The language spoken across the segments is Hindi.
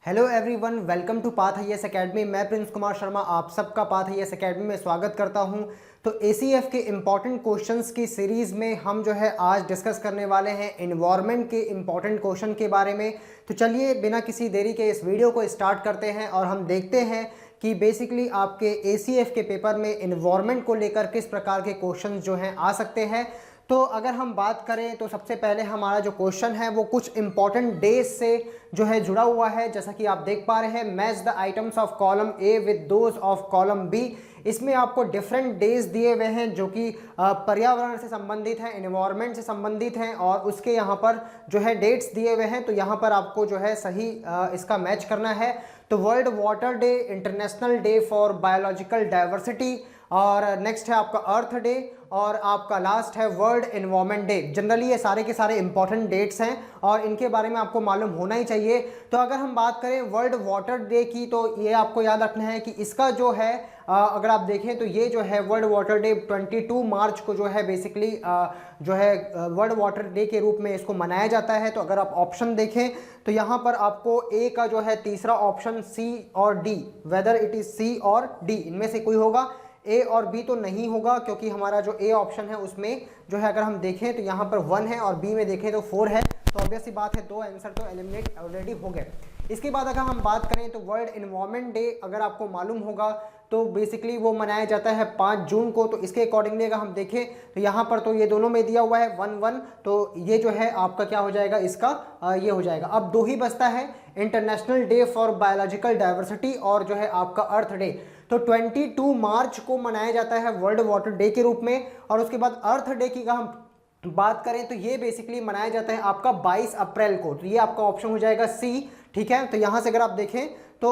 Hello everyone, welcome to Path IAS Academy. मैं प्रिंस कुमार शर्मा आप सबका पाथ आईएएस एकेडमी में स्वागत करता हूं। तो एसीएफ के इम्पॉर्टेंट क्वेश्चंस की सीरीज़ में हम जो है आज डिस्कस करने वाले हैं एनवायरनमेंट के इम्पॉर्टेंट क्वेश्चन के बारे में। तो चलिए बिना किसी देरी के इस वीडियो को स्टार्ट करते हैं और हम देखते हैं कि बेसिकली आपके एसीएफ के पेपर में एनवायरनमेंट को लेकर किस प्रकार के क्वेश्चन जो हैं आ सकते हैं। तो अगर हम बात करें तो सबसे पहले हमारा जो क्वेश्चन है वो कुछ इंपॉर्टेंट डेज से जो है जुड़ा हुआ है। जैसा कि आप देख पा रहे हैं, match the items of column A with those of column B. इसमें आपको डिफरेंट डेज दिए हुए हैं जो कि पर्यावरण से संबंधित हैं, एनवायरनमेंट से संबंधित हैं और उसके यहाँ पर जो है डेट्स दिए हुए हैं। तो यहाँ पर आपको जो है सही इसका मैच करना है। तो world water day, international day for biological diversity, और नेक्स्ट है आपका अर्थ डे, और आपका लास्ट है वर्ल्ड एनवायरनमेंट डे। जनरली ये सारे के सारे इंपॉर्टेंट डेट्स हैं और इनके बारे में आपको मालूम होना ही चाहिए। तो अगर हम बात करें वर्ल्ड वाटर डे की, तो ये आपको याद रखना है कि इसका जो है अगर आप देखें तो ये जो है वर्ल्ड वाटर डे 22 मार्च को जो है बेसिकली जो है वर्ल्ड वाटर डे के रूप में इसको मनाया जाता है। तो अगर आप ऑप्शन देखें तो यहाँ पर आपको ए का जो है तीसरा ऑप्शन सी और D, whether it is C और डी, इनमें से कोई होगा। ए और बी तो नहीं होगा क्योंकि हमारा जो ए ऑप्शन है उसमें जो है अगर हम देखें तो यहाँ पर 1 है और बी में देखें तो 4 है। तो ऑब्वियस सी बात है, दो आंसर तो एलिमिनेट ऑलरेडी हो गए। इसके बाद अगर हम बात करें तो वर्ल्ड एनवायरनमेंट डे अगर आपको मालूम होगा तो बेसिकली वो मनाया जाता है 5 जून को। तो इसके अकॉर्डिंगली अगर हम देखें तो यहाँ पर तो ये दोनों में दिया हुआ है 1-1, तो ये जो है आपका क्या हो जाएगा, इसका ये हो जाएगा। अब दो ही बचता है, international day for biological diversity और जो है आपका अर्थ डे। तो 22 मार्च को मनाया जाता है वर्ल्ड वाटर डे के रूप में, और उसके बाद अर्थ डे की अगर हम बात करें तो ये बेसिकली मनाया जाता है आपका 22 अप्रैल को। तो ये आपका ऑप्शन हो जाएगा सी, ठीक है। तो यहाँ से अगर आप देखें तो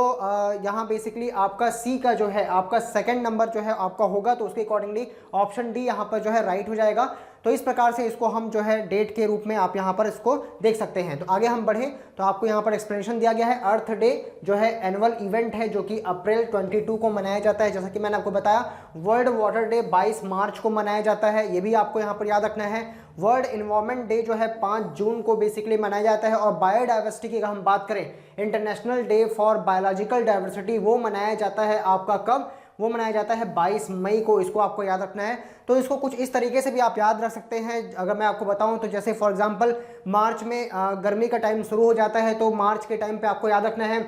यहाँ बेसिकली आपका सी का जो है आपका सेकंड नंबर जो है आपका होगा, तो उसके अकॉर्डिंगली ऑप्शन डी यहाँ पर जो है राइट हो जाएगा। तो इस प्रकार से इसको हम जो है डेट के रूप में आप यहाँ पर इसको देख सकते हैं। तो आगे हम बढ़े तो आपको यहाँ पर एक्सप्लेनेशन दिया गया है। अर्थ डे जो है एनुअल इवेंट है जो कि अप्रैल 22 को मनाया जाता है। जैसा कि मैंने आपको बताया, वर्ल्ड वाटर डे 22 मार्च को मनाया जाता है, ये भी आपको यहाँ पर याद रखना है। वर्ल्ड एनवायरनमेंट डे जो है 5 जून को बेसिकली मनाया जाता है। और बायोडाइवर्सिटी की अगर हम बात करें, international day for biological diversity वो मनाया जाता है आपका कब, वो मनाया जाता है 22 मई को। इसको आपको याद रखना है। तो इसको कुछ इस तरीके से भी आप याद रख सकते हैं। अगर मैं आपको बताऊं तो जैसे फॉर एग्जांपल मार्च में गर्मी का टाइम शुरू हो जाता है, तो मार्च के टाइम पे आपको याद रखना है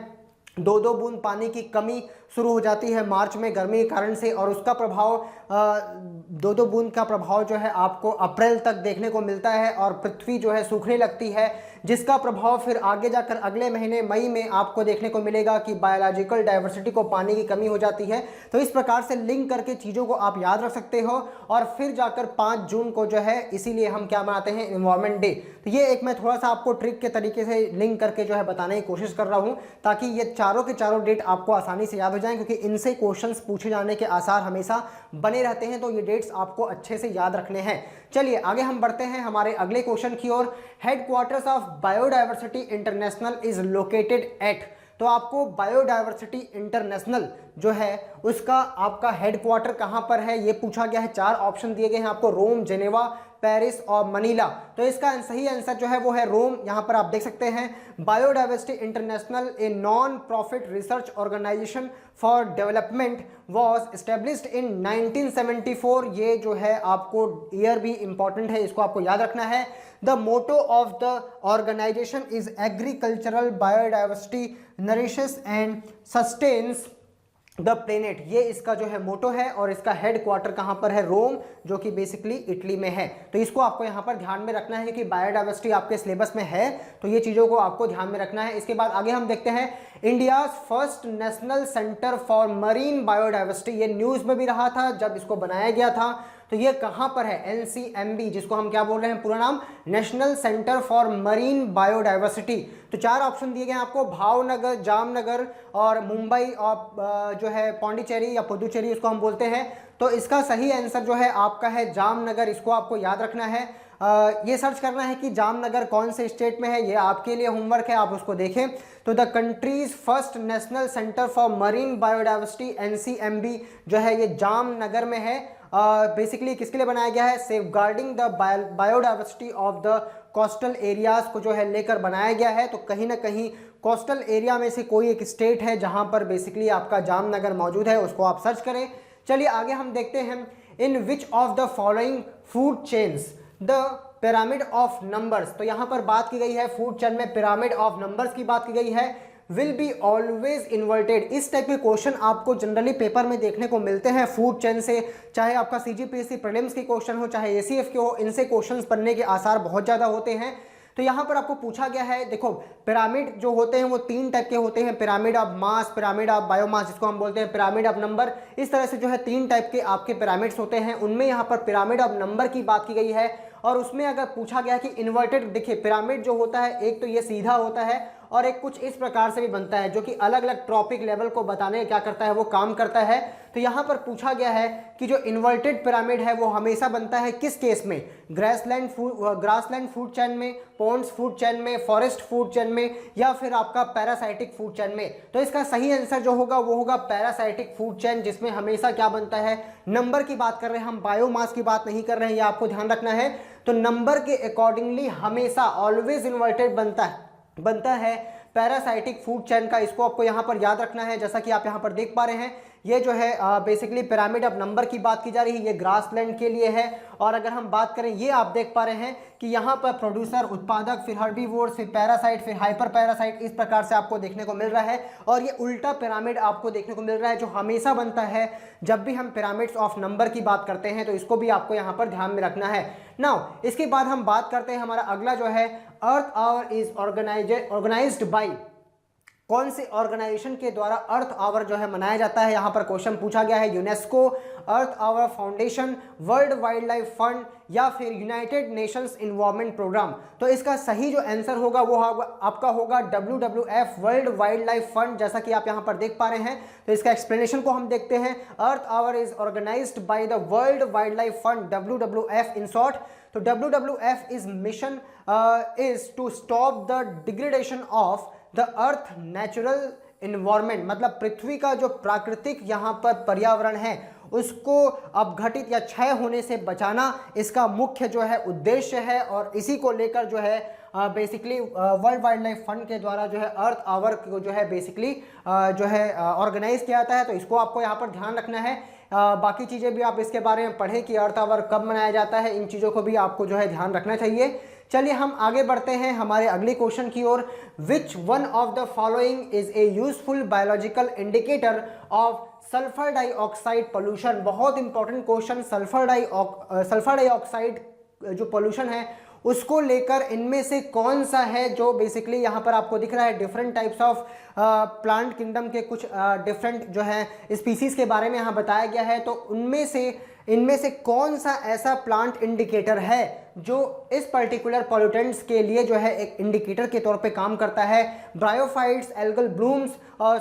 2-2 बूंद पानी की कमी शुरू हो जाती है मार्च में गर्मी के कारण से, और उसका प्रभाव 2-2 बूंद का प्रभाव जो है आपको अप्रैल तक देखने को मिलता है और पृथ्वी जो है सूखने लगती है, जिसका प्रभाव फिर आगे जाकर अगले महीने मई में आपको देखने को मिलेगा कि बायोलॉजिकल डाइवर्सिटी को पानी की कमी हो जाती है। तो इस प्रकार से लिंक करके चीज़ों को आप याद रख सकते हो और फिर जाकर 5 जून को जो है, इसीलिए हम क्या मनाते हैं, एनवायरनमेंट डे। तो ये एक मैं थोड़ा सा आपको ट्रिक के तरीके से लिंक करके जो है बताने की कोशिश कर रहा हूँ ताकि ये चारों के चारों डेट आपको आसानी से याद हो जाएं, क्योंकि इनसे क्वेश्चंस पूछे जाने के आसार हमेशा बने रहते हैं। तो ये डेट्स आपको अच्छे से याद रखने हैं। चलिए आगे हम बढ़ते हैं हमारे अगले क्वेश्चन की ओर। Headquarters of biodiversity international is located at. तो आपको बायोडाइवर्सिटी इंटरनेशनल जो है उसका आपका हेडक्वार्टर कहां पर है ये पूछा गया है। 4 ऑप्शन दिए गए हैं आपको, रोम, जेनेवा, पेरिस और मनीला। तो इसका सही आंसर जो है वो है रोम। यहां पर आप देख सकते हैं Biodiversity International, a non profit research organisation for development was established in 1974। ये जो है आपको ईयर भी इंपॉर्टेंट है, इसको आपको याद रखना है। The motto of the organisation is agricultural biodiversity nourishes and sustains the planet. ये इसका जो है मोटो है और इसका हेड क्वार्टर कहां पर है, रोम, जो कि बेसिकली इटली में है। तो इसको आपको यहां पर ध्यान में रखना है कि बायोडाइवर्सिटी आपके सिलेबस में है, तो ये चीजों को आपको ध्यान में रखना है। इसके बाद आगे हम देखते हैं India first national centre for marine biodiversity. ये न्यूज में भी रहा था जब इसको बनाया गया था। तो ये कहां पर है, NCMB, जिसको हम क्या बोल रहे हैं पूरा नाम, national centre for marine biodiversity. तो 4 ऑप्शन दिए गए हैं आपको, भावनगर, जामनगर और मुंबई और जो है पौंडीचेरी या पुदुचेरी उसको हम बोलते हैं। तो इसका सही आंसर जो है आपका है जामनगर। इसको आपको याद रखना है। ये सर्च करना है कि जामनगर कौन से स्टेट में है, ये आपके लिए होमवर्क है, आप उसको देखें। तो the countries first national centre for marine biodiversity NCMB जो है ये जामनगर में है। बेसिकली किसके लिए बनाया गया है, safeguarding the biodiversity of the coastal areas को जो है लेकर बनाया गया है। तो कहीं ना कहीं कोस्टल एरिया में से कोई एक स्टेट है जहां पर बेसिकली आपका जामनगर मौजूद है, उसको आप सर्च करें। चलिए आगे हम देखते हैं, in which of the following food chains the pyramid of numbers. तो यहाँ पर बात की गई है फूड चेन में पिरामिड ऑफ नंबर्स की बात की गई है, विल बी ऑलवेज इन्वर्टेड। इस टाइप के क्वेश्चन आपको जनरली पेपर में देखने को मिलते हैं फूड चेन से, चाहे आपका सीजीपीएससी प्रीलिम्स के क्वेश्चन हो चाहे एसीएफ के हो, इनसे क्वेश्चंस बनने के आसार बहुत ज़्यादा होते हैं। तो यहाँ पर आपको पूछा गया है, देखो पिरामिड जो होते हैं वो 3 टाइप के होते हैं, pyramid of mass, pyramid of biomass जिसको हम बोलते हैं, पिरामिड ऑफ नंबर। इस तरह से जो है 3 टाइप के आपके पिरामिड्स होते हैं, उनमें यहाँ पर पिरामिड ऑफ नंबर की बात की गई है। और उसमें अगर पूछा गया कि इन्वर्टेड, देखिए पिरामिड जो होता है एक तो ये सीधा होता है और एक कुछ इस प्रकार से भी बनता है, जो कि अलग अलग ट्रॉपिक लेवल को बताने क्या करता है, वो काम करता है। तो यहाँ पर पूछा गया है कि जो इन्वर्टेड पिरामिड है वो हमेशा बनता है किस केस में, ग्रासलैंड फूड चेन में, पॉन्ड्स फूड चेन में, फॉरेस्ट फूड चेन में, या फिर आपका पैरासाइटिक फूड चेन में। तो इसका सही आंसर जो होगा वो होगा पैरासाइटिक फूड चेन, जिसमें हमेशा क्या बनता है, नंबर की बात कर रहे हैं हम, बायोमास की बात नहीं कर रहे हैं, ये आपको ध्यान रखना है। तो नंबर के अकॉर्डिंगली हमेशा ऑलवेज इन्वर्टेड बनता है पैरासाइटिक फूड चेन का। इसको आपको यहाँ पर याद रखना है। जैसा कि आप यहाँ पर देख पा रहे हैं, ये जो है बेसिकली पिरामिड ऑफ नंबर की बात की जा रही है, ये ग्रासलैंड के लिए है। और अगर हम बात करें, ये आप देख पा रहे हैं कि यहाँ पर प्रोड्यूसर, उत्पादक, फिर हर्बीवोर, फिर पैरासाइट, फिर हाइपर पैरासाइट, इस प्रकार से आपको देखने को मिल रहा है। और ये उल्टा पिरामिड आपको देखने को मिल रहा है जो हमेशा बनता है जब भी हम पिरामिड्स ऑफ नंबर की बात करते हैं। तो इसको भी आपको यहाँ पर ध्यान में रखना है। नाउ इसके बाद हम बात करते हैं, हमारा अगला जो है, अर्थ आवर इज ऑर्गेनाइज्ड बाय, कौन से ऑर्गेनाइजेशन के द्वारा अर्थ आवर जो है मनाया जाता है। यहाँ पर क्वेश्चन पूछा गया है, UNESCO, Earth Hour Foundation, World wild life Fund, या फिर यूनाइटेड नेशंस इन्वायरमेंट प्रोग्राम। तो इसका सही जो आंसर होगा वो आपका होगा WWF, world wild life fund, जैसा कि आप यहाँ पर देख पा रहे हैं। तो इसका एक्सप्लेनेशन को हम देखते हैं, earth hour is organised by the world wild life fund, WWF in short. तो WWF is mission is to stop the degradation of the earth natural environment, मतलब पृथ्वी का जो प्राकृतिक यहाँ पर पर्यावरण है उसको अपघटित या क्षय होने से बचाना इसका मुख्य जो है उद्देश्य है। और इसी को लेकर जो है basically world wild life fund के द्वारा जो है अर्थ आवर को जो है बेसिकली जो है ऑर्गेनाइज किया जाता है। तो इसको आपको यहाँ पर ध्यान रखना है। बाकी चीज़ें भी आप इसके बारे में पढ़ें कि अर्थ आवर कब मनाया जाता है, इन चीज़ों को भी आपको जो है ध्यान रखना चाहिए। चलिए हम आगे बढ़ते हैं हमारे अगले क्वेश्चन की ओर। Which one of the following is a useful biological indicator of sulphur dioxide pollution. बहुत इंपॉर्टेंट क्वेश्चन, सल्फर डाइऑक्साइड जो पोल्यूशन है उसको लेकर इनमें से कौन सा है जो बेसिकली यहाँ पर आपको दिख रहा है, different types of plant kingdom के कुछ डिफरेंट जो है स्पीसीज के बारे में यहाँ बताया गया है। तो इनमें से कौन सा ऐसा प्लांट इंडिकेटर है जो इस पर्टिकुलर पॉल्यूटेंट्स के लिए जो है एक इंडिकेटर के तौर पे काम करता है, ब्रायोफाइट्स, एल्गल ब्लूम्स,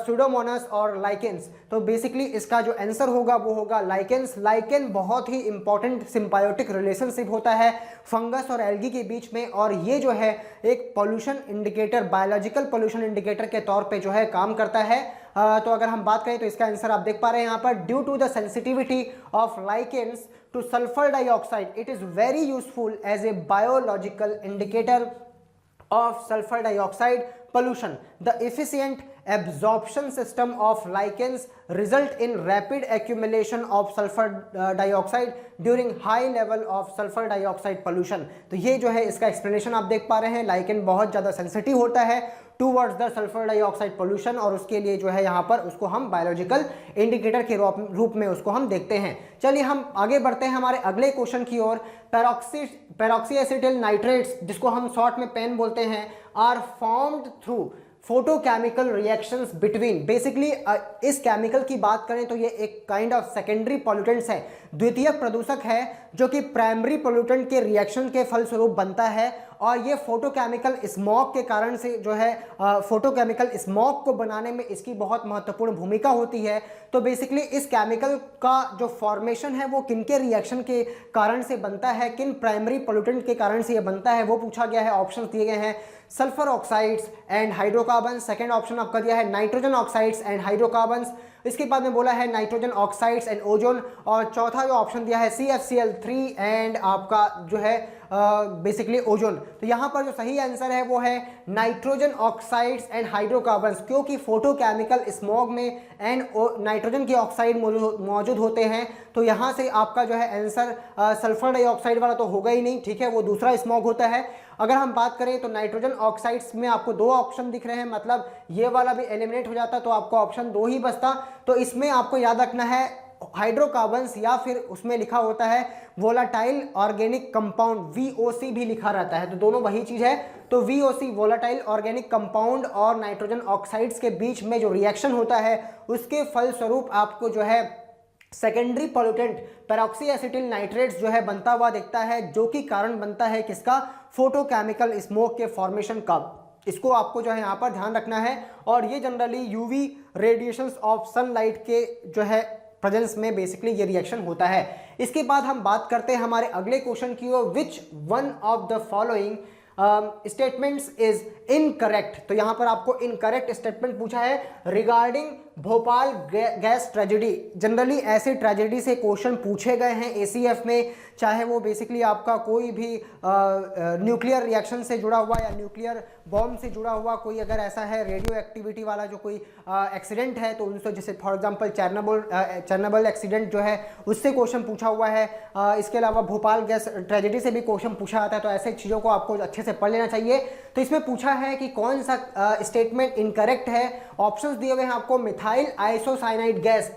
सुडोमोनास और लाइकेंस। तो बेसिकली इसका जो आंसर होगा वो होगा लाइकेंस। लाइकेन बहुत ही इंपॉर्टेंट सिम्बायोटिक रिलेशनशिप होता है फंगस और एल्गी के बीच में, और ये जो है एक pollution indicator, biological pollution indicator के तौर पे जो है काम करता है। तो अगर हम बात करें तो इसका आंसर आप देख पा रहे हैं यहाँ पर, due to the sensitivity of lichens to sulfur dioxide, it is very useful as a biological indicator of sulfur dioxide pollution. The efficient absorption system of lichens result in rapid accumulation of sulfur dioxide during high level of sulfur dioxide pollution. तो ये जो है इसका एक्सप्लेनेशन आप देख पा रहे हैं, लाइकेन बहुत ज़्यादा सेंसिटिव होता है towards the sulphur dioxide pollution, और उसके लिए जो है यहाँ पर उसको हम बायोलॉजिकल इंडिकेटर के रूप में उसको हम देखते हैं। चलिए हम आगे बढ़ते हैं हमारे अगले क्वेश्चन की ओर। पेरोक्सी एसिटिल नाइट्रेट्स, जिसको हम शॉर्ट में पेन बोलते हैं, are formed through photochemical reactions between. Basically इस केमिकल की बात करें तो ये एक काइंड ऑफ सेकेंडरी पॉल्यूटेंट्स है, द्वितीयक प्रदूषक है जो कि प्राइमरी पॉल्यूटेंट के रिएक्शन के फलस्वरूप बनता है, और ये फोटोकेमिकल स्मॉग के कारण से जो है फोटोकेमिकल स्मॉग को बनाने में इसकी बहुत महत्वपूर्ण भूमिका होती है। तो बेसिकली इस केमिकल का जो फॉर्मेशन है वो किन के रिएक्शन के कारण से बनता है, किन प्राइमरी पॉल्यूटेंट के कारण से ये बनता है, वो पूछा गया है। ऑप्शन दिए गए हैं sulphur oxides and hydrocarbon, second option आपका दिया है नाइट्रोजन ऑक्साइड्स एंड हाइड्रोकार्बन्स, इसके बाद में बोला है नाइट्रोजन ऑक्साइड्स एंड ओजोन, और चौथा जो ऑप्शन दिया है CFCl3 एंड आपका जो है बेसिकली ओजोन। तो यहाँ पर जो सही आंसर है वो है नाइट्रोजन ऑक्साइड्स एंड हाइड्रोकार्बन्स, क्योंकि फोटोकेमिकल स्मॉग में एंड नाइट्रोजन के ऑक्साइड मौजूद होते हैं। तो यहाँ से आपका जो है आंसर सल्फर डाइऑक्साइड वाला तो होगा ही नहीं, ठीक है, वो दूसरा स्मॉग होता है। अगर हम बात करें तो नाइट्रोजन ऑक्साइड्स में आपको दो ऑप्शन दिख रहे हैं, मतलब ये वाला भी एलिमिनेट हो जाता तो आपको ऑप्शन दो ही बचता। तो इसमें आपको याद रखना है हाइड्रोकार्बन्स, या फिर उसमें लिखा होता है वोलाटाइल ऑर्गेनिक कंपाउंड, VOC भी लिखा रहता है, तो दोनों वही चीज है। तो VOC वोलाटाइल ऑर्गेनिक कंपाउंड और नाइट्रोजन ऑक्साइड्स के बीच में जो रिएक्शन होता है उसके फलस्वरूप आपको जो है secondary pollutant peroxy acetyl nitrates जो है बनता हुआ दिखता है, जो कि कारण बनता है किसका, फोटोकेमिकल स्मोक के फॉर्मेशन का। इसको आपको जो है यहाँ पर ध्यान रखना है, और ये generally UV radiations of sunlight के जो है प्रेजेंस में बेसिकली ये रिएक्शन होता है। इसके बाद हम बात करते हैं हमारे अगले क्वेश्चन की ओर, which one of the following statements is incorrect. तो यहां पर आपको इनकरेक्ट स्टेटमेंट पूछा है regarding Bhopal gas tragedy. Generally ऐसे ट्रेजेडी से क्वेश्चन पूछे गए हैं ACF में, चाहे वो बेसिकली आपका कोई भी न्यूक्लियर रिएक्शन से जुड़ा हुआ या न्यूक्लियर बॉम्ब से जुड़ा हुआ कोई अगर ऐसा है रेडियो एक्टिविटी वाला जो कोई एक्सीडेंट है, तो उनसे जैसे फॉर एग्जांपल चेरनोबिल एक्सीडेंट जो है उससे क्वेश्चन पूछा हुआ है। इसके अलावा भोपाल गैस ट्रेजेडी से भी क्वेश्चन पूछा जाता है, तो ऐसे चीज़ों को आपको अच्छे से पढ़ लेना चाहिए। तो इसमें पूछा है कि कौन सा स्टेटमेंट इनकरेक्ट है। ऑप्शंस दिए हुए हैं आपको, methyl isocyanide gas,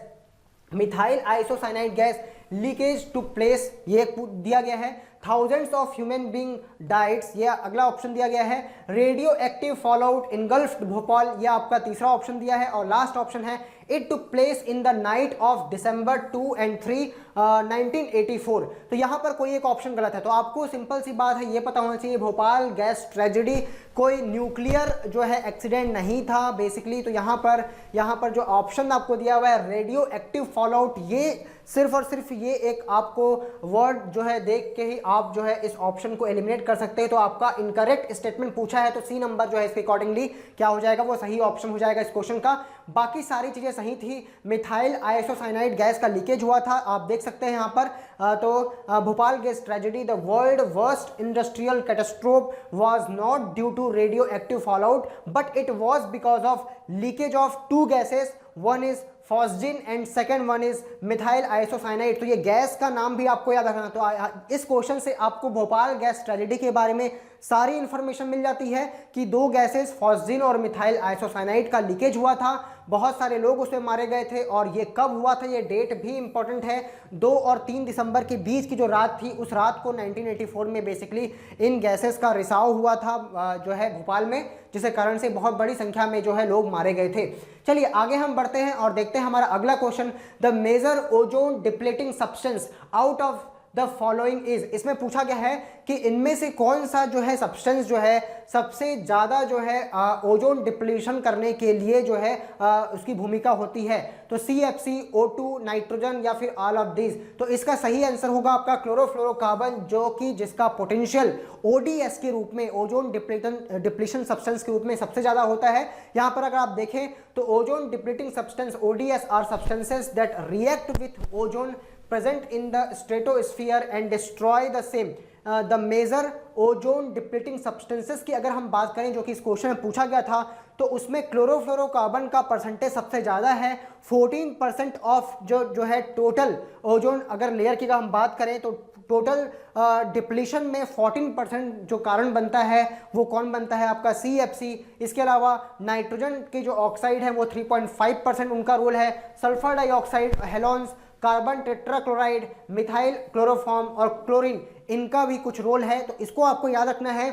methyl isocyanide gas leakage to place, ये दिया गया है। Thousands of human being died, ये अगला ऑप्शन दिया गया है। Radioactive fallout engulfed Bhopal, ये आपका तीसरा ऑप्शन दिया है। और लास्ट ऑप्शन है it took place in the night of December 2 and 3 1984। तो यहाँ पर कोई एक ऑप्शन गलत है। तो आपको सिंपल सी बात है, ये पता होना चाहिए भोपाल गैस ट्रेजेडी कोई न्यूक्लियर जो है एक्सीडेंट नहीं था बेसिकली। तो यहाँ पर जो ऑप्शन आपको दिया हुआ है रेडियो एक्टिव फॉलोआउट, ये सिर्फ और सिर्फ ये एक आपको वर्ड जो है देख के ही आप जो है इस ऑप्शन को एलिमिनेट कर सकते हैं। तो आपका इनकरेक्ट स्टेटमेंट पूछा है, तो C नंबर जो है इसके अकॉर्डिंगली क्या हो जाएगा, वो सही ऑप्शन हो जाएगा इस क्वेश्चन का। बाकी सारी चीजें सही थी। मिथाइल आइसोसाइनाइड गैस का लीकेज हुआ था, आप देख सकते हैं यहाँ पर। तो Bhopal gas tragedy, the world worst industrial catastrophe was not due to radioactive fallout but it was because of leakage of two gases, one is phosgene and second one is methyl isocyanide. तो ये गैस का नाम भी आपको याद रखना। तो इस क्वेश्चन से आपको भोपाल गैस ट्रेजेडी के बारे में सारी इंफॉर्मेशन मिल जाती है कि दो गैसेस फॉस्जिन और मिथाइल आइसोसाइनाइड का लीकेज हुआ था, बहुत सारे लोग उसमें मारे गए थे, और ये कब हुआ था, ये डेट भी इंपॉर्टेंट है। 2 और 3 दिसंबर के बीच की जो रात थी, उस रात को 1984 में बेसिकली इन गैसेस का रिसाव हुआ था जो है भोपाल में, जिसके कारण से बहुत बड़ी संख्या में जो है लोग मारे गए थे। चलिए आगे हम बढ़ते हैं और देखते हैं हमारा अगला question, the major ozone depleting substance out of the following is. इसमें पूछा गया है कि इनमें से कौन सा जो है सब्सटेंस जो है सबसे ज्यादा जो है ओजोन डिप्लीशन करने के लिए जो है उसकी भूमिका होती है। तो CFC, O2, नाइट्रोजन या फिर ऑल ऑफ दीज। तो इसका सही आंसर होगा आपका क्लोरोफ्लोरोकार्बन, जो कि जिसका पोटेंशियल ODS के रूप में, ओजोन डिप्लीशन सब्सटेंस के रूप में सबसे ज्यादा होता है। यहाँ पर अगर आप देखें तो ozone depleting substance ODS are substances that react with ozone present in the stratosphere and destroy the same। The major ozone depleting substances की अगर हम बात करें, जो कि इस क्वेश्चन में पूछा गया था, तो उसमें क्लोरोफ्लोरोकार्बन का परसेंटेज सबसे ज़्यादा है। 14% ऑफ जो है टोटल ओजोन अगर लेयर की हम बात करें, तो टोटल डिप्लीशन में 14% जो कारण बनता है वो कौन बनता है, आपका CFC। इसके अलावा नाइट्रोजन के जो ऑक्साइड है वो 3.5% उनका रोल है। Sulphur dioxide, halons, carbon tetrachloride, methyl chloroform और क्लोरीन, इनका भी कुछ रोल है। तो इसको आपको याद रखना है।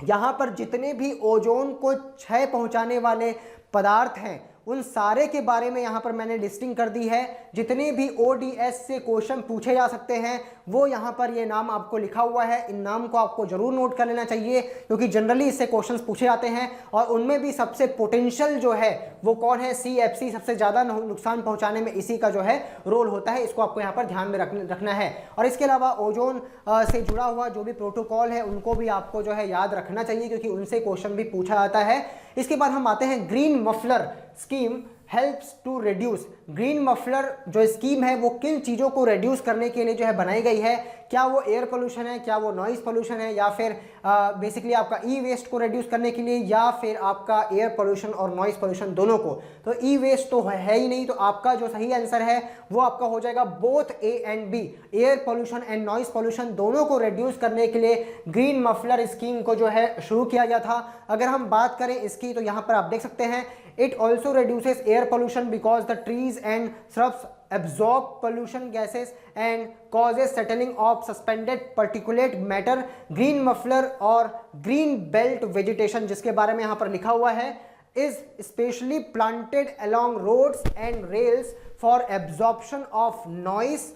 यहाँ पर जितने भी ओजोन को क्षय पहुँचाने वाले पदार्थ हैं उन सारे के बारे में यहाँ पर मैंने लिस्टिंग कर दी है। जितने भी ODS से क्वेश्चन पूछे जा सकते हैं वो यहाँ पर ये नाम आपको लिखा हुआ है। इन नाम को आपको जरूर नोट कर लेना चाहिए, क्योंकि जनरली इससे क्वेश्चंस पूछे जाते हैं, और उनमें भी सबसे पोटेंशियल जो है वो कौन है, CFC। सबसे ज़्यादा नुकसान पहुँचाने में इसी का जो है रोल होता है। इसको आपको यहाँ पर ध्यान में रखना है। और इसके अलावा ओजोन से जुड़ा हुआ जो भी प्रोटोकॉल है उनको भी आपको जो है याद रखना चाहिए, क्योंकि उनसे क्वेश्चन भी पूछा जाता है। इसके बाद हम आते हैं green muffler scheme helps to reduce. Green muffler जो स्कीम है वो किन चीज़ों को रिड्यूस करने के लिए जो है बनाई गई है? क्या वो एयर पोल्यूशन है, क्या वो नॉइस पोल्यूशन है, या फिर बेसिकली आपका ई वेस्ट को रिड्यूस करने के लिए, या फिर आपका एयर पोल्यूशन और नॉइस पोल्यूशन दोनों को? तो ई वेस्ट तो है ही नहीं, तो आपका जो सही आंसर है वो आपका हो जाएगा both A and B. Air pollution and noise pollution दोनों को रिड्यूस करने के लिए ग्रीन मफलर स्कीम को जो है शुरू किया गया था। अगर हम बात करें इसकी तो यहाँ पर आप देख सकते हैं, it also reduces air pollution because the trees and shrubs absorb pollution gases and causes settling of suspended particulate matter। green muffler और green belt vegetation जिसके बारे में यहाँ पर लिखा हुआ है is specially planted along roads and rails for absorption of noise,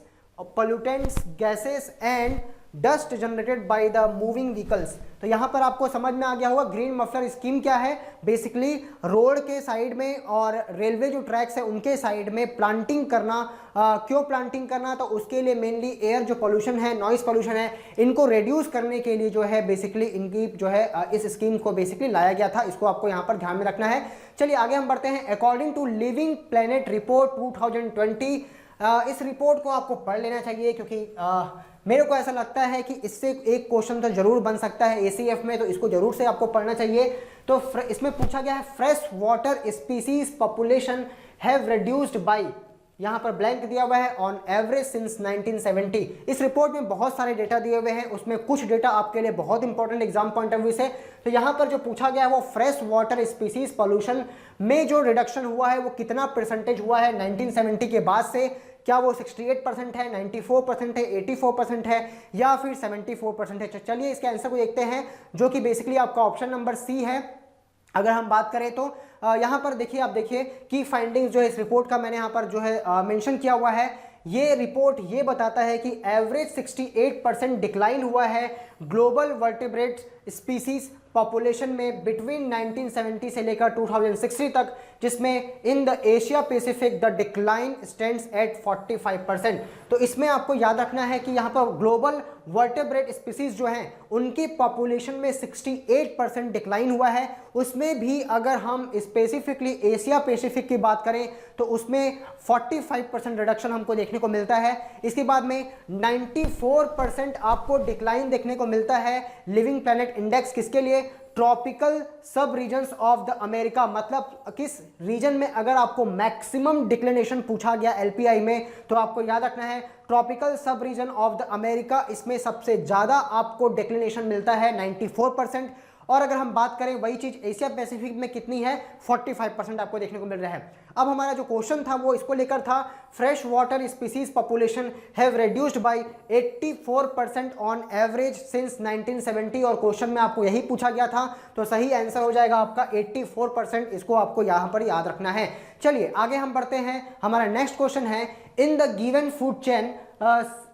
pollutants, gases and dust generated by the moving vehicles. तो यहाँ पर आपको समझ में आ गया होगा ग्रीन मफलर स्कीम क्या है। बेसिकली रोड के साइड में और रेलवे जो ट्रैक्स है उनके साइड में प्लांटिंग करना। क्यों प्लांटिंग करना? तो उसके लिए मेनली एयर जो पोल्यूशन है, नॉइस पोल्यूशन है, इनको रिड्यूस करने के लिए जो है बेसिकली इनकी जो है इस स्कीम को बेसिकली लाया गया था। इसको आपको यहाँ पर ध्यान में रखना है। चलिए आगे हम बढ़ते हैं। According to Living Planet Report 2020, इस रिपोर्ट को आपको पढ़ लेना चाहिए क्योंकि मेरे को ऐसा लगता है कि इससे एक क्वेश्चन तो जरूर बन सकता है एसीएफ में, तो इसको जरूर से आपको पढ़ना चाहिए। तो इसमें पूछा गया है fresh water species population have reduced by, यहाँ पर ब्लैंक दिया हुआ है, ऑन एवरेज सिंस 1970। इस रिपोर्ट में बहुत सारे डेटा दिए हुए हैं, उसमें कुछ डेटा आपके लिए बहुत important exam point of view से। तो यहाँ पर जो पूछा गया है वो फ्रेश वाटर स्पीसीज पॉल्यूशन में जो रिडक्शन हुआ है वो कितना परसेंटेज हुआ है 1970 के बाद से। क्या वो 68% है, 94% है, 84% है, या फिर 74% है? चलिए इसके आंसर को देखते हैं, जो कि बेसिकली आपका ऑप्शन नंबर सी है। अगर हम बात करें तो यहाँ पर देखिए, आप देखिए की फाइंडिंग्स जो है इस रिपोर्ट का मैंने यहाँ पर जो है मेंशन किया हुआ है। ये रिपोर्ट ये बताता है कि एवरेज 68% डिक्लाइन हुआ है ग्लोबल वर्टिब्रेट स्पीसीज पॉपुलेशन में बिटवीन 1970 से लेकर 2060 तक, जिसमें in the Asia Pacific the decline stands eight 45%। तो इसमें आपको याद रखना है कि यहाँ पर ग्लोबल वर्टेब्रेट स्पीसीज जो हैं उनकी पॉपुलेशन में 68% डिक्लाइन हुआ है। उसमें भी अगर हम स्पेसिफिकली एशिया पैसिफिक की बात करें तो उसमें 45% रिडक्शन हमको देखने को मिलता है। इसके बाद में 94% आपको डिक्लाइन देखने को मिलता है लिविंग प्लैनेट इंडेक्स। किसके लिए? ट्रॉपिकल सब रीजन्स ऑफ द अमेरिका। मतलब किस रीजन में अगर आपको मैक्सिमम डिक्लिनेशन पूछा गया एलपीआई में तो आपको याद रखना है ट्रॉपिकल सब रीजन ऑफ द अमेरिका, इसमें सबसे ज्यादा आपको डिक्लिनेशन मिलता है 94%। और अगर हम बात करें वही चीज एशिया पैसिफिक में कितनी है, 45% आपको देखने को मिल रहा है। अब हमारा जो क्वेश्चन था वो इसको लेकर था, fresh water species population have reduced by 84% on average since 1970, और क्वेश्चन में आपको यही पूछा गया था। तो सही आंसर हो जाएगा आपका 84%। इसको आपको यहाँ पर याद रखना है। चलिए आगे हम बढ़ते हैं। हमारा नेक्स्ट क्वेश्चन है, in the given food chain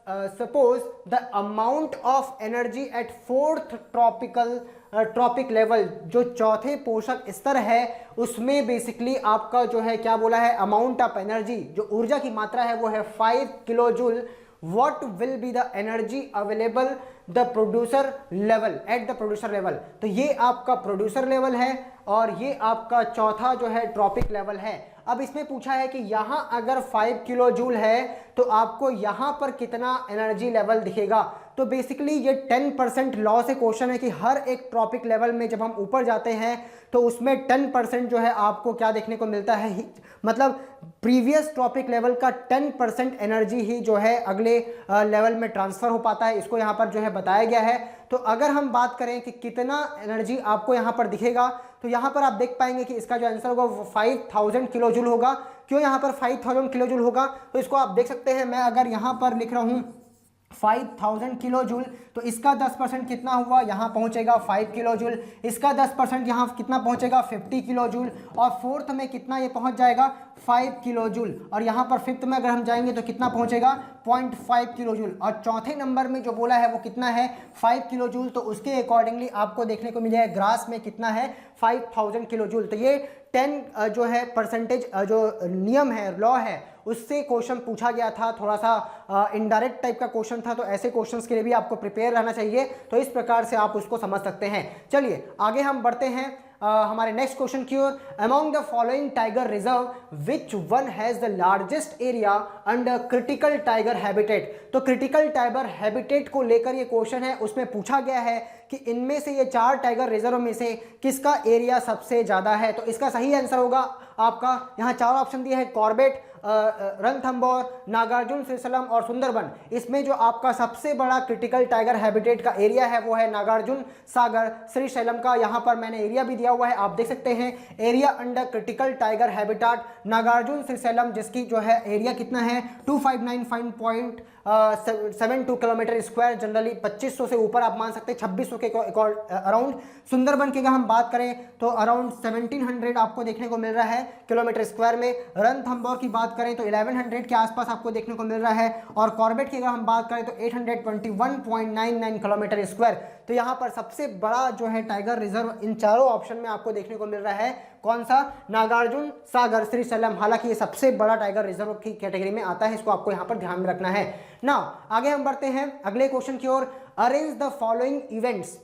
suppose the amount of energy at fourth trophic level, जो चौथे पोषक स्तर है उसमें बेसिकली आपका जो है क्या बोला है, अमाउंट ऑफ एनर्जी, जो ऊर्जा की मात्रा है वो है 5 kilo joule. What will be the energy available the producer level at the producer level? तो ये आपका प्रोड्यूसर लेवल है और ये आपका चौथा जो है ट्रॉपिक लेवल है। अब इसमें पूछा है कि यहाँ अगर 5 किलो जूल है तो आपको यहाँ पर कितना एनर्जी लेवल दिखेगा। तो बेसिकली ये 10% लॉ से क्वेश्चन है कि हर एक ट्रॉपिक लेवल में जब हम ऊपर जाते हैं तो उसमें 10% जो है आपको क्या देखने को मिलता है, मतलब प्रीवियस ट्रॉपिक लेवल का 10% एनर्जी ही जो है अगले लेवल में ट्रांसफर हो पाता है। इसको यहाँ पर जो है बताया गया है। तो अगर हम बात करें कि कितना एनर्जी आपको यहाँ पर दिखेगा तो यहाँ पर आप देख पाएंगे कि इसका जो आंसर होगा वो 5000 किलो जूल होगा। क्यों यहाँ पर 5000 किलो जूल होगा? तो इसको आप देख सकते हैं, मैं अगर यहाँ पर लिख रहा हूँ 5000 किलो जूल तो इसका 10% कितना हुआ, यहाँ पहुँचेगा 5 किलो जूल। इसका 10% यहाँ कितना पहुँचेगा, 50 किलो जूल। और फोर्थ में कितना ये पहुँच जाएगा, 5 किलो जूल। और यहाँ पर फिफ्थ में अगर हम जाएंगे तो कितना पहुँचेगा, 0.5 किलो जूल। और चौथे नंबर में जो बोला है वो कितना है, 5 किलो जूल। तो उसके अकॉर्डिंगली आपको देखने को मिलेगा ग्रास में कितना है, 5000 किलो जूल। तो ये 10 जो है परसेंटेज जो नियम है, लॉ है, उससे क्वेश्चन पूछा गया था। थोड़ा सा इनडायरेक्ट टाइप का क्वेश्चन था, तो ऐसे क्वेश्चंस के लिए भी आपको प्रिपेयर रहना चाहिए। तो इस प्रकार से आप उसको समझ सकते हैं। चलिए आगे हम बढ़ते हैं। हमारे नेक्स्ट क्वेश्चन की ओर। Among the following tiger reserve which one has the largest area under critical tiger habitat. तो क्रिटिकल टाइगर हैबिटेट को लेकर ये क्वेश्चन है, उसमें पूछा गया है कि इनमें से ये 4 टाइगर रिजर्व में से किसका एरिया सबसे ज्यादा है। तो इसका सही आंसर होगा आपका, यहाँ 4 ऑप्शन दिए हैं, कॉर्बेट, रणथंभौर, नागार्जुन श्रीशैलम और सुंदरबन। इसमें जो आपका सबसे बड़ा क्रिटिकल टाइगर हैबिटेट का एरिया है वो है नागार्जुन सागर श्रीशैलम का। यहाँ पर मैंने एरिया भी दिया हुआ है, आप देख सकते हैं, area under critical tiger habitat Nagarjun Srisailam, जिसकी जो है एरिया कितना है 2595.72 किलोमीटर स्क्वायर। जनरली 2500 से ऊपर आप मान सकते हैं, 2600 के अराउंड। सुंदरबन की अगर हम बात करें तो अराउंड 1700 आपको देखने को मिल रहा है किलोमीटर स्क्वायर में। रणथंभौर की बात करें तो 1100 के आसपास आपको देखने को मिल रहा है, और कॉर्बेट की अगर हम बात करें तो 821.99 किलोमीटर स्क्वायर। तो यहाँ पर सबसे बड़ा जो है टाइगर रिजर्व इन चारों ऑप्शन में आपको देखने को मिल रहा है, कौन सा, नागार्जुन सागर श्रीशैलम। हालांकि ये सबसे बड़ा टाइगर रिजर्व की कैटेगरी में आता है, इसको आपको यहाँ पर ध्यान में रखना है ना। आगे हम बढ़ते हैं अगले क्वेश्चन की ओर। Arrange the following events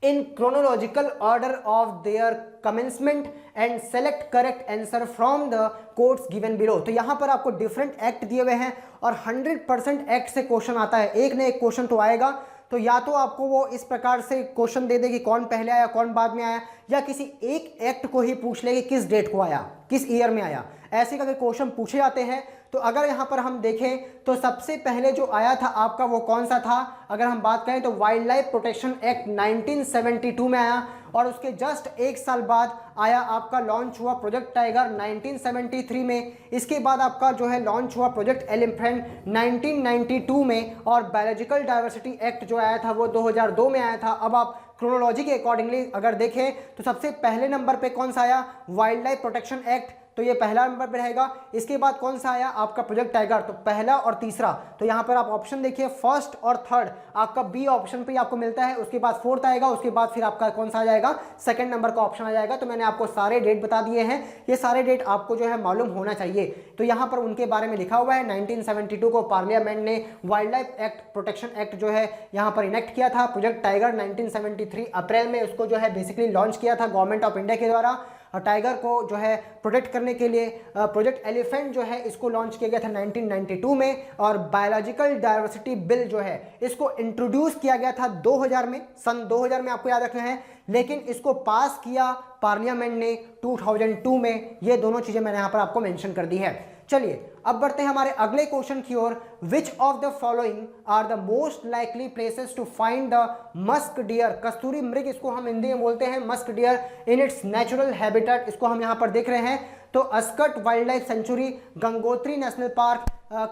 in chronological order of their commencement and select correct answer from the quotes given below। तो यहाँ पर आपको डिफरेंट एक्ट दिए हुए हैं और 100% एक्ट से क्वेश्चन आता है, एक न एक क्वेश्चन तो आएगा। तो या तो आपको वो इस प्रकार से क्वेश्चन दे दे कि कौन पहले आया कौन बाद में आया, या किसी एक एक्ट को ही पूछ ले कि किस डेट को आया, किस ईयर में आया। ऐसे करके क्वेश्चन पूछे जाते हैं। तो अगर यहाँ पर हम देखें तो सबसे पहले जो आया था आपका वो कौन सा था, अगर हम बात करें तो वाइल्ड लाइफ प्रोटेक्शन एक्ट 1972 में आया, और उसके जस्ट एक साल बाद आया आपका लॉन्च हुआ प्रोजेक्ट टाइगर 1973 में। इसके बाद आपका जो है लॉन्च हुआ प्रोजेक्ट एलिफेंट 1992 में, और बायोलॉजिकल डाइवर्सिटी एक्ट जो आया था वो 2002 में आया था। अब आप क्रोनोलॉजी के अकॉर्डिंगली अगर देखें तो सबसे पहले नंबर पे कौन सा आया, वाइल्ड लाइफ प्रोटेक्शन एक्ट, तो ये पहला नंबर पे रहेगा। इसके बाद कौन सा आया आपका प्रोजेक्ट टाइगर, तो पहला और तीसरा। तो यहाँ पर आप ऑप्शन देखिए, फर्स्ट और थर्ड आपका बी ऑप्शन पे आपको मिलता है। उसके बाद फोर्थ आएगा, उसके बाद फिर आपका कौन सा आ जाएगा, सेकंड नंबर का ऑप्शन आ जाएगा। तो मैंने आपको सारे डेट बता दिए हैं, ये सारे डेट आपको जो है मालूम होना चाहिए। तो यहाँ पर उनके बारे में लिखा हुआ है 1972 को पार्लियामेंट ने wild life act protection act जो है यहाँ पर इनेक्ट किया था। प्रोजेक्ट टाइगर 1973 अप्रैल में उसको जो है बेसिकली लॉन्च किया था गवर्नमेंट ऑफ इंडिया के द्वारा। टाइगर को जो है प्रोटेक्ट करने के लिए प्रोजेक्ट एलिफेंट जो है इसको लॉन्च किया गया था 1992 में, और बायोलॉजिकल डाइवर्सिटी बिल जो है इसको इंट्रोड्यूस किया गया था 2000 में, सन 2000 में आपको याद रखना है, लेकिन इसको पास किया पार्लियामेंट ने 2002 में। ये दोनों चीजें मैंने यहाँ पर आपको मेंशन कर दी है। चलिए अब बढ़ते हैं हमारे अगले क्वेश्चन की ओर। Which of the following are the most likely places to find the musk deer, कस्तूरी मृग इसको हम हिंदी में बोलते हैं, musk deer in its natural habitat, इसको हम यहाँ पर देख रहे हैं। तो Askot wild life sanctuary, Gangotri national park,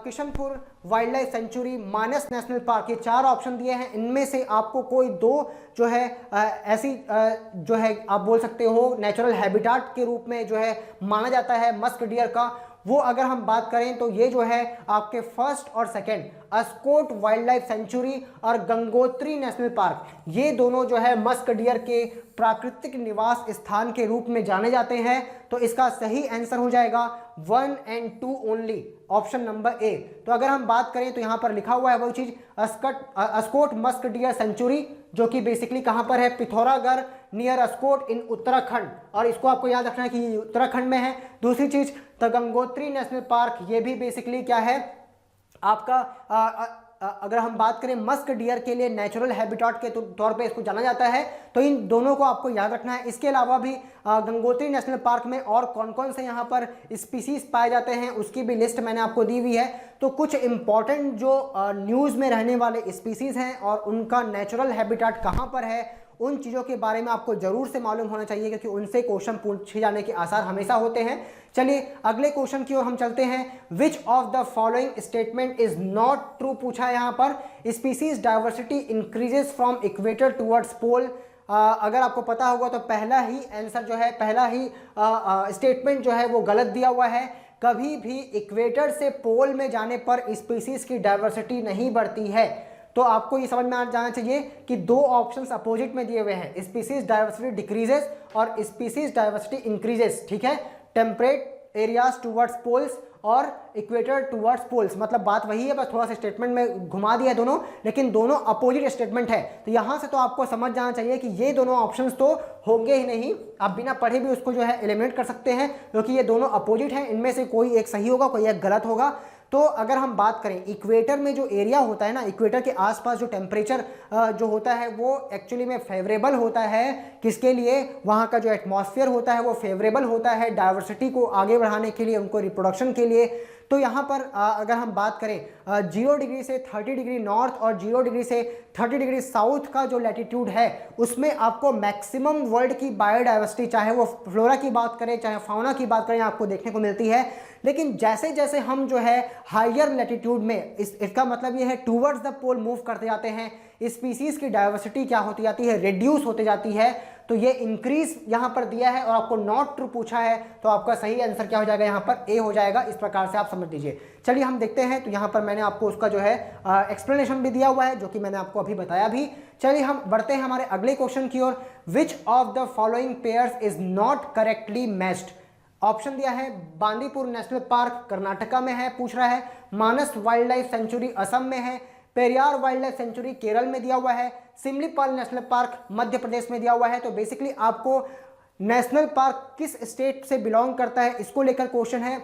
Kishanpur wild life sanctuary, Manas national park, ये 4 ऑप्शन दिए हैं। इनमें से आपको कोई 2 जो है ऐसी जो है आप बोल सकते हो नेचुरल हैबिटेट के रूप में जो है माना जाता है मस्क डियर का। वो अगर हम बात करें तो ये जो है आपके फर्स्ट और second, Askot wild life century और गंगोत्री नेशनल पार्क, ये दोनों जो है मस्क डियर के प्राकृतिक निवास स्थान के रूप में जाने जाते हैं। तो इसका सही आंसर हो जाएगा 1 और 2 ओनली, ऑप्शन नंबर ए। तो अगर हम बात करें तो यहाँ पर लिखा हुआ है वो चीज, अस्कोट मस्क डियर सेंचुरी, जो कि बेसिकली कहाँ पर है, पिथौरागढ़ नियर अस्कोट इन उत्तराखंड, और इसको आपको याद रखना है कि ये उत्तराखंड में है। दूसरी चीज द गंगोत्री नेशनल पार्क, ये भी बेसिकली क्या है आपका अगर हम बात करें मस्क डियर के लिए नेचुरल हैबिटेट के तौर पे इसको जाना जाता है। तो इन दोनों को आपको याद रखना है। इसके अलावा भी गंगोत्री नेशनल पार्क में और कौन कौन से यहाँ पर स्पीसीज पाए जाते हैं उसकी भी लिस्ट मैंने आपको दी हुई है। तो कुछ इंपॉर्टेंट जो न्यूज़ में रहने वाले स्पीसीज हैं और उनका नेचुरल हैबिटेट कहाँ पर है, उन चीज़ों के बारे में आपको जरूर से मालूम होना चाहिए, क्योंकि उनसे क्वेश्चन पूछे जाने के आसार हमेशा होते हैं। चलिए अगले क्वेश्चन की ओर हम चलते हैं। Which of the following statement is not true पूछा है यहाँ पर। Species diversity increases from equator towards pole, अगर आपको पता होगा तो पहला ही आंसर जो है, पहला ही स्टेटमेंट जो है वो गलत दिया हुआ है। कभी भी इक्वेटर से पोल में जाने पर स्पीसीज की डाइवर्सिटी नहीं बढ़ती है। तो आपको ये समझ में आ जाना चाहिए कि 2 ऑप्शंस अपोजिट में दिए हुए हैं, स्पीसीज डाइवर्सिटी डिक्रीजेस और स्पीसीज डाइवर्सिटी इंक्रीजेस, ठीक है। टेम्परेट एरियाज टूवर्ड्स पोल्स और इक्वेटर टुवर्ड्स पोल्स, मतलब बात वही है, बस थोड़ा सा स्टेटमेंट में घुमा दिया दोनों, लेकिन दोनों अपोजिट स्टेटमेंट है। तो यहाँ से तो आपको समझ जाना चाहिए कि ये दोनों ऑप्शंस तो होंगे ही नहीं, आप बिना पढ़े भी उसको जो है एलिमिनेट कर सकते हैं, क्योंकि ये दोनों अपोजिट हैं, इनमें से कोई एक सही होगा, कोई एक गलत होगा। तो अगर हम बात करें इक्वेटर में जो एरिया होता है ना, इक्वेटर के आसपास जो टेम्परेचर जो होता है वो एक्चुअली में फेवरेबल होता है, किसके लिए, वहाँ का जो एटमॉस्फेयर होता है वो फेवरेबल होता है डाइवर्सिटी को आगे बढ़ाने के लिए, उनको रिप्रोडक्शन के लिए। तो यहाँ पर अगर हम बात करें 0 डिग्री से 30 डिग्री नॉर्थ और 0 डिग्री से 30 डिग्री साउथ का जो लैटिट्यूड है, उसमें आपको मैक्सिमम वर्ल्ड की बायोडाइवर्सिटी, चाहे वो फ्लोरा की बात करें चाहे फाउना की बात करें, आपको देखने को मिलती है। लेकिन जैसे जैसे हम जो है हायर लैटिट्यूड में, इसका मतलब ये है टूवर्ड्स द पोल मूव करते जाते हैं, स्पीसीज की डाइवर्सिटी क्या होती जाती है, रिड्यूस होते जाती है। तो ये इंक्रीज यहाँ पर दिया है और आपको नॉट ट्रू पूछा है, तो आपका सही आंसर क्या हो जाएगा, यहाँ पर ए हो जाएगा। इस प्रकार से आप समझ लीजिए। चलिए हम देखते हैं। तो यहाँ पर मैंने आपको उसका जो है एक्सप्लेनेशन भी दिया हुआ है, जो कि मैंने आपको अभी बताया भी। चलिए हम बढ़ते हैं हमारे अगले क्वेश्चन की ओर। Which of the following pairs is not correctly matched. Option दिया है बांदीपुर नेशनल पार्क कर्नाटका में है, पूछ रहा है मानस वाइल्ड लाइफ सेंचुरी असम में है, Periyar wild life century Kerala में दिया हुआ है, सिमलीपाल नेशनल पार्क मध्य प्रदेश में दिया हुआ है। तो बेसिकली आपको नेशनल पार्क किस स्टेट से बिलोंग करता है, इसको लेकर क्वेश्चन है।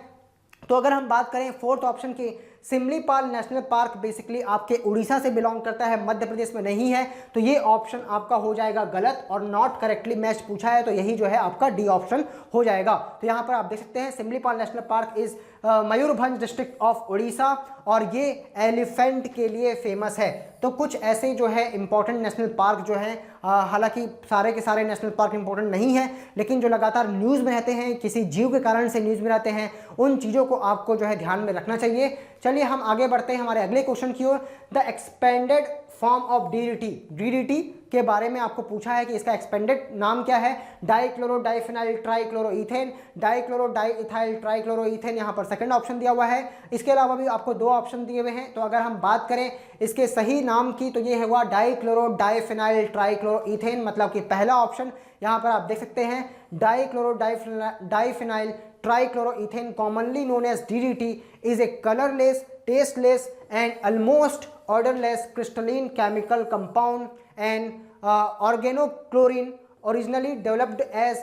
तो अगर हम बात करें फोर्थ ऑप्शन की, सिमलीपाल नेशनल पार्क बेसिकली आपके उड़ीसा से बिलोंग करता है, मध्य प्रदेश में नहीं है, तो ये ऑप्शन आपका हो जाएगा गलत और नॉट करेक्टली मैच पूछा है, तो यही जो है आपका डी ऑप्शन हो जाएगा। तो यहाँ पर आप देख सकते हैं Similipal National Park is Mayurbhanj district of Orissa और ये एलिफेंट के लिए फेमस है। तो कुछ ऐसे जो है इंपॉर्टेंट नेशनल पार्क जो हैं, हालांकि सारे के सारे नेशनल पार्क इंपॉर्टेंट नहीं है, लेकिन जो लगातार न्यूज़ में रहते हैं, किसी जीव के कारण से न्यूज़ में रहते हैं, उन चीज़ों को आपको जो है ध्यान में रखना चाहिए। चलिए हम आगे बढ़ते हैं हमारे अगले क्वेश्चन की ओर। The expanded form of DDT, DDT के बारे में आपको पूछा है कि इसका एक्सपेंडेड नाम क्या है। डाइक्लोरो डाइफिनाइल ट्राइक्लोरोइथेन, डाइक्लोरो डाइइथाइल ट्राइक्लोरोइथेन, यहाँ पर सेकंड ऑप्शन दिया हुआ है। इसके अलावा भी आपको दो ऑप्शन दिए हुए हैं। तो अगर हम बात करें इसके सही नाम की, तो ये हुआ डाइक्लोरो डाइफिनाइल ट्राइक्लोरोइथेन, मतलब कि पहला ऑप्शन। यहाँ पर आप देख सकते हैं dichlorodiphenyltrichloroethane commonly known as DDT is a colorless, tasteless and almost odorless crystalline chemical compound and organochlorine originally developed as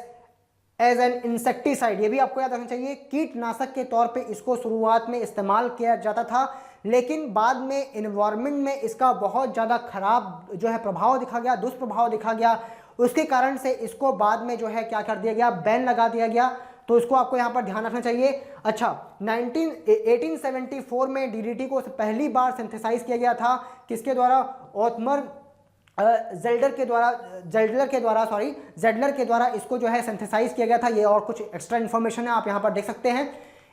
an insecticide। ये भी आपको याद रखना चाहिए, कीटनाशक के तौर पे इसको शुरुआत में इस्तेमाल किया जाता था, लेकिन बाद में इन्वायरमेंट में इसका बहुत ज़्यादा खराब जो है प्रभाव दिखा गया, दुष्प्रभाव दिखा गया। उसके कारण से इसको बाद में जो है क्या कर दिया गया, बैन लगा दिया गया। तो इसको आपको यहाँ पर ध्यान रखना चाहिए। अच्छा, 1874 में डीडीटी को पहली बार सिंथेसाइज किया गया था, किसके द्वारा, ओथमर जेडलर के द्वारा इसको जो है सिंथेसाइज किया गया था। ये और कुछ एक्स्ट्रा इन्फॉर्मेशन है, आप यहाँ पर देख सकते हैं।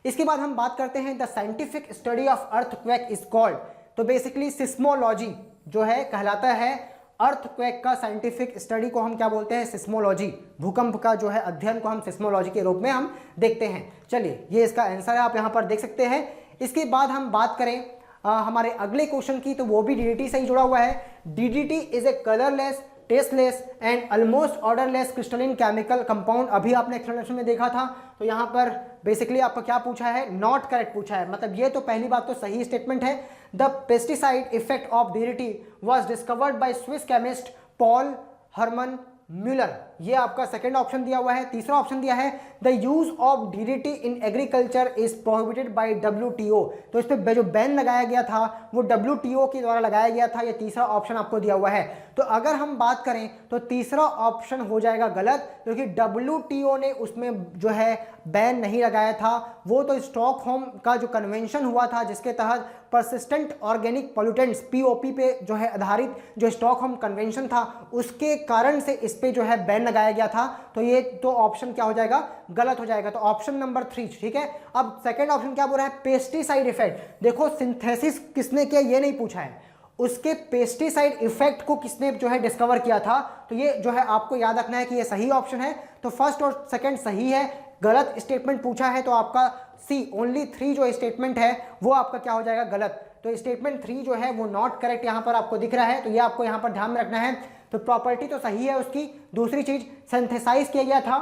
इसके बाद हम बात करते हैं the scientific study of earthquake is called. तो बेसिकली सिस्मोलॉजी जो है कहलाता है, अर्थक्वेक का साइंटिफिक स्टडी को हम क्या बोलते हैं, सिस्मोलॉजी। भूकंप का जो है अध्ययन को हम सिस्मोलॉजी के रूप में हम देखते हैं। चलिए ये इसका आंसर है, आप यहाँ पर देख सकते हैं। इसके बाद हम बात करें हमारे अगले क्वेश्चन की, तो वो भी डीडीटी से ही जुड़ा हुआ है। DDT is a colourless, tasteless and almost odourless crystalline chemical compound. अभी आपने एक्सप्लेनेशन में देखा था। तो यहाँ पर बेसिकली आपको क्या पूछा है, नॉट करेक्ट पूछा है। मतलब ये तो पहली बात तो सही स्टेटमेंट है। The pesticide effect of DDT was discovered by Swiss chemist Paul Hermann Muller. ये आपका सेकंड ऑप्शन दिया हुआ है। तीसरा ऑप्शन दिया है the use of DDT in agriculture is prohibited by WTO। तो इस पर जो बैन लगाया गया था वो WTO के द्वारा लगाया गया था। ये तीसरा ऑप्शन आपको दिया हुआ है। तो अगर हम बात करें तो तीसरा ऑप्शन हो जाएगा गलत, क्योंकि WTO ने उसमें जो है बैन नहीं लगाया था। वो तो स्टॉकहोम का जो कन्वेंशन हुआ था, जिसके तहत परसिस्टेंट ऑर्गेनिक पोल्यूटेंट्स POP पे जो है आधारित जो स्टॉकहोम कन्वेंशन था, उसके कारण से इस पे जो है बैन लगाया गया था। तो ये तो ऑप्शन क्या हो जाएगा, गलत हो जाएगा। तो ऑप्शन नंबर 3, ठीक है। अब सेकंड ऑप्शन क्या बोल रहा है, पेस्टिसाइड इफेक्ट। देखो सिंथेसिस किसने किया ये नहीं पूछा है, उसके पेस्टिसाइड इफेक्ट को किसने जो है डिस्कवर किया था। तो ये जो है आपको याद रखना है कि ये सही ऑप्शन है। तो फर्स्ट और सेकंड सही है। गलत स्टेटमेंट पूछा है तो आपका सी ओनली 3 जो स्टेटमेंट है वो आपका क्या हो जाएगा, गलत। तो स्टेटमेंट 3 जो है वो नॉट करेक्ट यहाँ पर आपको दिख रहा है। तो ये आपको यहाँ पर ध्यान में रखना है। तो प्रॉपर्टी तो सही है उसकी। दूसरी चीज सिंथेसाइज किया गया था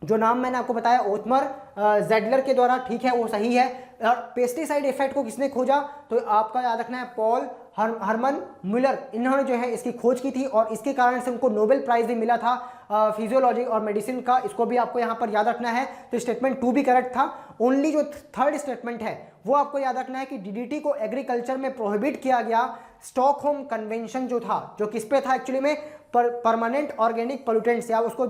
जो नाम मैंने आपको बताया ओथमर जेडलर के द्वारा, ठीक है, वो सही है। और पेस्टिसाइड इफेक्ट को किसने खोजा, तो आपका याद रखना है पॉल हरमन म्यूलर, इन्होंने जो है इसकी खोज की थी और इसके कारण से उनको नोबेल प्राइज भी मिला था फिजियोलॉजी और मेडिसिन का। इसको भी आपको यहाँ पर याद रखना है। तो स्टेटमेंट 2 भी करेक्ट था। ओनली जो थर्ड स्टेटमेंट है वो आपको याद रखना है कि डीडीटी को एग्रीकल्चर में प्रोहिबिट किया गया स्टॉकहोम कन्वेंशन जो था, जो किस पे था एक्चुअली में, परमानेंट ऑर्गेनिक पोल्यूटेंट्स, या उसको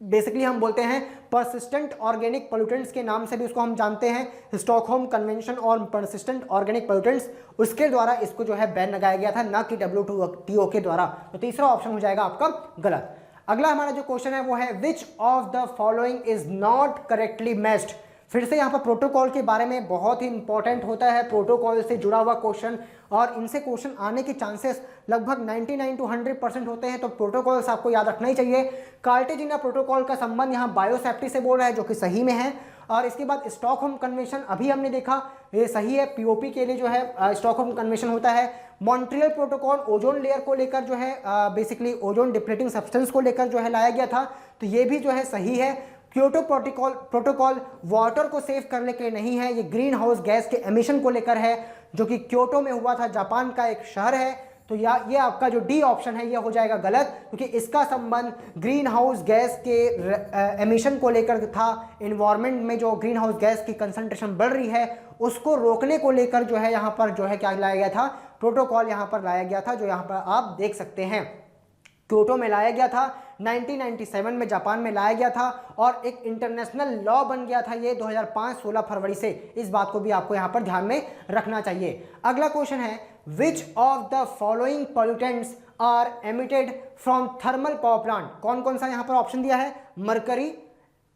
बेसिकली हम बोलते हैं परसिस्टेंट ऑर्गेनिक पोल्यूटेंट्स के नाम से भी उसको हम जानते हैं, स्टॉकहोम कन्वेंशन और परसिस्टेंट ऑर्गेनिक पोल्यूटेंट्स, उसके द्वारा इसको जो है बैन लगाया गया था, ना कि WTO के द्वारा। तो तीसरा ऑप्शन हो जाएगा आपका गलत। अगला हमारा जो क्वेश्चन है वो है which of the following is not correctly matched. फिर से यहाँ पर प्रोटोकॉल के बारे में बहुत ही इंपॉर्टेंट होता है प्रोटोकॉल से जुड़ा हुआ क्वेश्चन, और इनसे क्वेश्चन आने के चांसेस लगभग 99 to 100% होते हैं। तो प्रोटोकॉल्स आपको याद रखना ही चाहिए। कार्टेजिना प्रोटोकॉल का संबंध यहाँ बायोसेफ्टी से बोल रहा है, जो कि सही में है। और इसके बाद स्टॉकहोम कन्वेंशन अभी हमने देखा, ये सही है, पीओपी के लिए जो है स्टॉकहोम कन्वेंशन होता है। मॉन्ट्रियल प्रोटोकॉल ओजोन लेयर को लेकर जो है बेसिकली ओजोन डिप्लीटिंग सब्सटेंस को लेकर जो है लाया गया था, तो ये भी जो है सही है। क्योटो प्रोटोकॉल वाटर को सेव करने के लिए नहीं है, ये ग्रीन हाउस गैस के एमिशन को लेकर है, जो कि क्योटो में हुआ था, जापान का एक शहर है। तो ये आपका जो डी ऑप्शन है ये हो जाएगा गलत, क्योंकि इसका संबंध ग्रीन हाउस गैस के एमिशन को लेकर था। इन्वायरमेंट में जो ग्रीन हाउस गैस की कंसंट्रेशन बढ़ रही है उसको रोकने को लेकर जो है यहाँ पर जो है क्या लाया गया था, प्रोटोकॉल यहाँ पर लाया गया था, जो यहाँ पर आप देख सकते हैं। क्योटो में लाया गया था, 1997 में जापान में लाया गया था, और एक इंटरनेशनल लॉ बन गया था ये 2005 16 फरवरी से। इस बात को भी आपको यहाँ पर ध्यान में रखना चाहिए। अगला क्वेश्चन है which of the following pollutants are emitted from thermal power plant. कौन कौन सा यहाँ पर ऑप्शन दिया है, मरकरी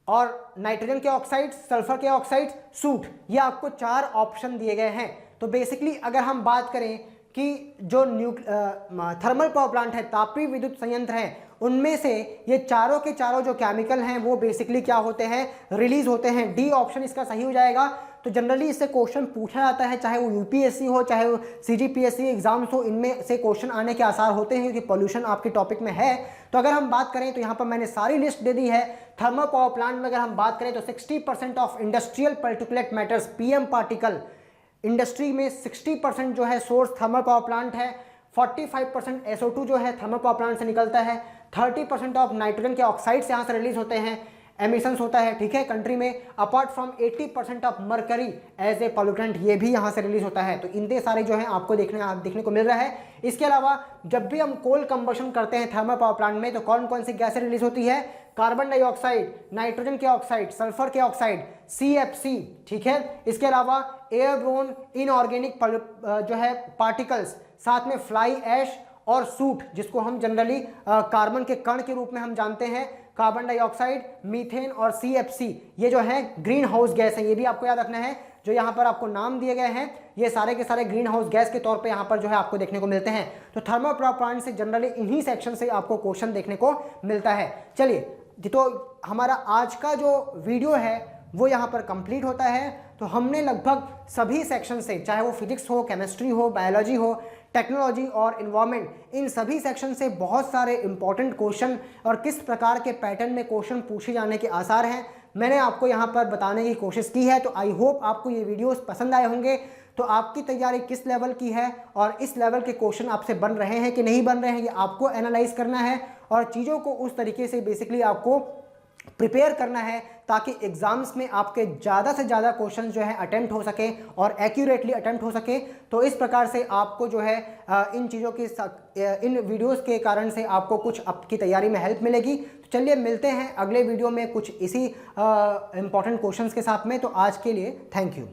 और नाइट्रोजन के ऑक्साइड, सल्फर के ऑक्साइड, सूट, ये आपको 4 ऑप्शन दिए गए हैं। तो बेसिकली अगर हम बात करें कि जो थर्मल पावर प्लांट है, तापीय विद्युत संयंत्र है, उनमें से ये चारों के चारों जो केमिकल हैं वो बेसिकली क्या होते हैं, रिलीज होते हैं। डी ऑप्शन इसका सही हो जाएगा। तो जनरली इससे क्वेश्चन पूछा जाता है, चाहे वो यूपीएससी हो चाहे वो सीजीपीएससी एग्जाम्स हो, इनमें से क्वेश्चन आने के आसार होते हैं क्योंकि पॉल्यूशन आपके टॉपिक में है। तो अगर हम बात करें तो यहाँ पर मैंने सारी लिस्ट दे दी है। थर्मल पावर प्लांट में अगर हम बात करें तो 60% of industrial particulate matters, PM particle, industry में 60% जो है सोर्स थर्मल पावर प्लांट है। 45% SO2 जो है थर्मल पावर प्लांट से निकलता है। 30% ऑफ नाइट्रोजन के ऑक्साइड्स यहाँ से रिलीज होते हैं, एमिशंस होता है, ठीक है, कंट्री में। Apart from 80% of mercury as a pollutant, ये भी यहाँ से रिलीज होता है। तो इतने सारे जो है आपको देखने को मिल रहा है। इसके अलावा जब भी हम कोल कंबशन करते हैं थर्मल पावर प्लांट में तो कौन कौन सी गैसें रिलीज होती है, कार्बन डाइऑक्साइड, नाइट्रोजन के ऑक्साइड, सल्फर के ऑक्साइड, CFC, ठीक है। इसके अलावा एयरब्रोन इनऑर्गेनिक जो है पार्टिकल्स, साथ में फ्लाई ऐश और सूट, जिसको हम जनरली कार्बन के कण के रूप में हम जानते हैं, कार्बन डाइऑक्साइड, मीथेन और CFC, ये जो है ग्रीन हाउस गैस है। ये भी आपको याद रखना है। जो यहाँ पर आपको नाम दिए गए हैं ये सारे के सारे ग्रीन हाउस गैस के तौर पे यहाँ पर जो है आपको देखने को मिलते हैं। तो थर्मल पावर प्लांट से जनरली इन्हीं सेक्शन से आपको क्वेश्चन देखने को मिलता है। चलिए, तो हमारा आज का जो वीडियो है वो यहाँ पर कंप्लीट होता है। तो हमने लगभग सभी सेक्शन से, चाहे वो फिजिक्स हो, केमिस्ट्री हो, बायोलॉजी हो, टेक्नोलॉजी और इन्वायरमेंट, इन सभी सेक्शन से बहुत सारे इंपॉर्टेंट क्वेश्चन और किस प्रकार के पैटर्न में क्वेश्चन पूछे जाने के आसार हैं मैंने आपको यहाँ पर बताने की कोशिश की है। तो आई होप आपको ये वीडियोस पसंद आए होंगे। तो आपकी तैयारी किस लेवल की है और इस लेवल के क्वेश्चन आपसे बन रहे हैं कि नहीं बन रहे हैं, ये आपको एनालाइज करना है और चीज़ों को उस तरीके से बेसिकली आपको प्रिपेयर करना है ताकि एग्जाम्स में आपके ज़्यादा से ज़्यादा क्वेश्चन जो है अटेम्प्ट हो सके और एक्यूरेटली अटेम्प्ट हो सके। तो इस प्रकार से आपको जो है इन चीज़ों की इन वीडियोस के कारण से आपको कुछ आपकी तैयारी में हेल्प मिलेगी। तो चलिए मिलते हैं अगले वीडियो में कुछ इसी इंपॉर्टेंट क्वेश्चंस के साथ में। तो आज के लिए थैंक यू।